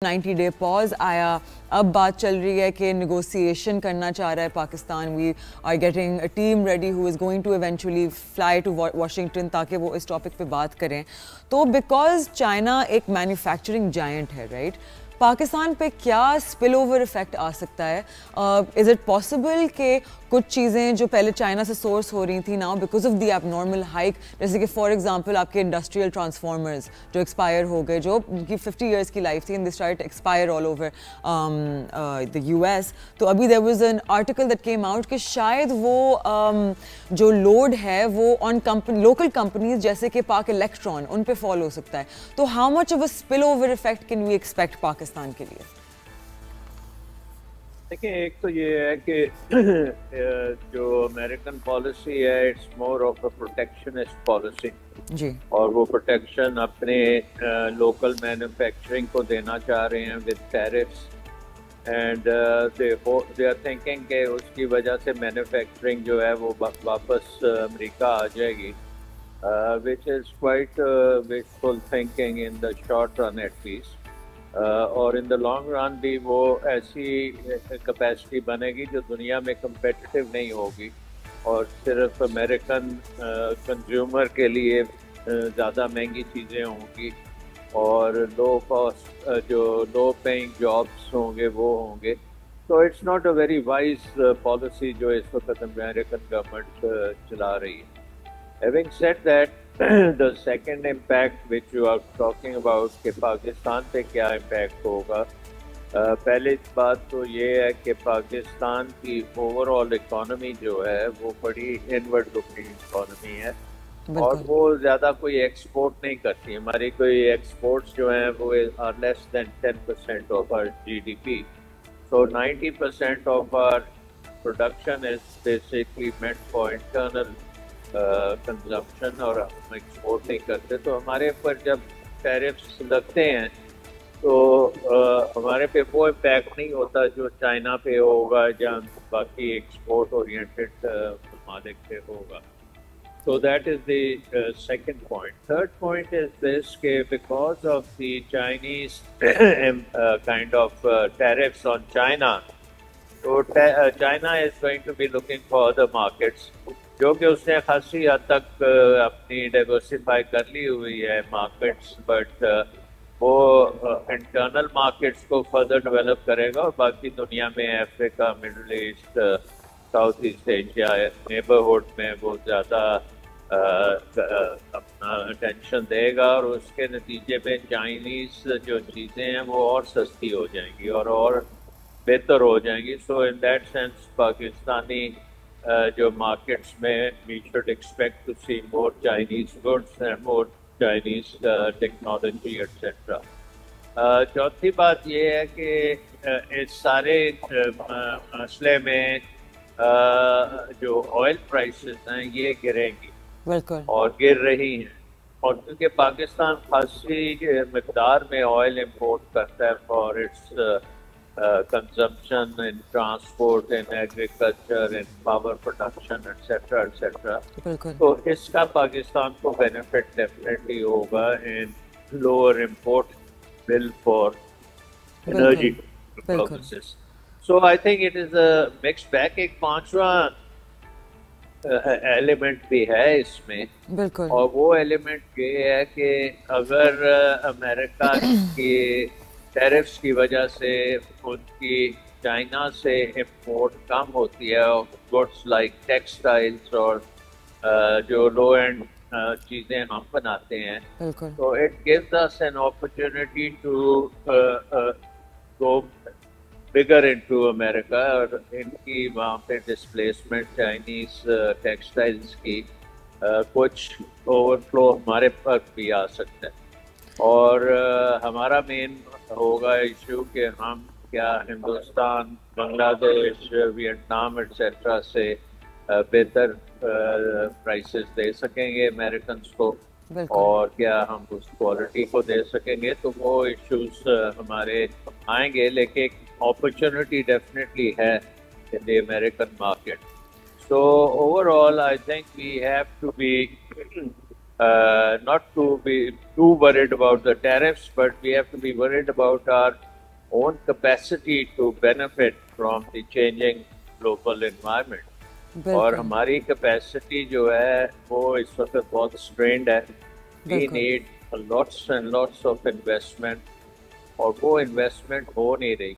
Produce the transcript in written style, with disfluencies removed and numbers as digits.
90 day pause आया, अब बात चल रही है कि नेगोशिएशन करना चाह रहा है Pakistan. We are getting a team ready who is going to eventually fly to Washington ताकि वो इस टॉपिक पे बात करें. तो बिकॉज चाइना एक मैन्युफैक्चरिंग जायंट है, राइट, पाकिस्तान पे क्या स्पिल ओवर इफेक्ट आ सकता है? इज़ इट पॉसिबल कि कुछ चीज़ें जो पहले चाइना से सोर्स हो रही थी now because of the abnormal hike, जैसे कि फॉर एग्जांपल आपके इंडस्ट्रियल ट्रांसफार्मर्स जो एक्सपायर हो गए, जो की 50 इयर्स की लाइफ थी and they start expire all over the US. तो अभी there was an article that came out कि शायद वो जो लोड है वो ऑन लोकल कंपनीज जैसे कि पाक इलेक्ट्रॉन उन पे फॉल हो सकता है. तो how much of a spill over effect can we expect Pakistan के लिए? देखिए, एक तो ये है कि जो अमेरिकन पॉलिसी है it's more of a protectionist policy जी, और वो प्रोटेक्शन अपने लोकल मैन्युफैक्चरिंग को देना चाह रहे हैं with tariffs and they are thinking कि उसकी वजह से मैन्युफैक्चरिंग जो है वो वापस अमेरिका आ जाएगी, which is quite wishful thinking in the short run at least. और इन द लॉन्ग रन भी वो ऐसी कैपेसिटी बनेगी जो दुनिया में competitive नहीं होगी और सिर्फ अमेरिकन कंज्यूमर के लिए ज़्यादा महंगी चीज़ें होंगी और लो कॉस्ट जो लो पेइंग जॉब्स होंगे वो होंगे. तो it's not a very wise policy जो इस वक्त अमेरिकन गवर्नमेंट चला रही है. Having said that, the second impact which you are talking about कि पाकिस्तान पे क्या impact होगा, पहली बात तो ये है कि पाकिस्तान की ओवरऑल इकोनॉमी जो है वो बड़ी इनवर्ड लुकिंग इकोनॉमी है और वो ज़्यादा कोई एक्सपोर्ट नहीं करती. हमारी कोई एक्सपोर्ट्स जो हैं वो are less than 10% of our GDP. So 90% of our production is basically meant for internal consumption और हम एक्सपोर्ट नहीं करते. तो हमारे ऊपर जब टैरिफ्स लगते हैं तो हमारे पे वो इम्पैक्ट नहीं होता जो चाइना पे होगा या बाकी एक्सपोर्ट ओरिएंटेड ममालिक पे होगा. So that is the second point. Third point is this कि because of the Chinese kind of tariffs on China, so China is going to be looking for other markets जो कि उसने खासी हद तक अपनी डाइवर्सिफाई कर ली हुई है मार्केट्स, बट वो इंटरनल मार्केट्स को फर्दर डेवलप करेगा और बाकी दुनिया में Africa, middle east, south east Asia neighbourhood में वो ज़्यादा अपना अटेंशन देगा और उसके नतीजे में चाइनीज़ जो चीज़ें हैं वो और सस्ती हो जाएंगी और बेहतर हो जाएंगी. सो इन दैट सेंस पाकिस्तानी जो मार्केट्स में we should expect to see more Chinese goods and more Chinese technology etc. चौथी बात ये है कि इस सारे मसले में जो ऑयल प्राइसेस हैं ये गिरेंगी और गिर रही हैं और क्योंकि पाकिस्तान खासी मकदार में ऑयल इंपोर्ट करता है for its consumption in transport, in agriculture, in power production, etc. तो इसका पाकिस्तान को benefit definitely होगा in lower import bill for energy purposes. So I think it is a mixed bag. एक पांचवा एलिमेंट भी है इसमें और वो एलिमेंट ये है कि अगर अमेरिका की टैरिफ्स की वजह से उनकी चाइना से इंपोर्ट कम होती है गुड्स लाइक टेक्सटाइल्स और जो लो एंड चीज़ें हम बनाते हैं, तो it gives us an opportunity to go bigger into America और इनकी वहाँ पे डिस्प्लेसमेंट चाइनीज टेक्सटाइल्स की कुछ ओवरफ्लो हमारे पास भी आ सकता है. और हमारा मेन होगा इशू कि हम क्या हिंदुस्तान, बांग्लादेश, वियतनाम एक्सेट्रा से बेहतर प्राइसेस दे सकेंगे अमेरिकन को और क्या हम उस क्वालिटी को दे सकेंगे. तो वो इश्यूज हमारे आएंगे, लेकिन अपॉर्चुनिटी डेफिनेटली है in the American market. So overall I think we have to be not to be too worried about the tariffs, but we have to be worried about our own capacity to benefit from the changing global environment. اور ہماری capacity جو ہے وہ اس وقت بہت strand ہے. We need lots and lots of investment, اور وہ انویسٹمنٹ ہو نہیں رہی.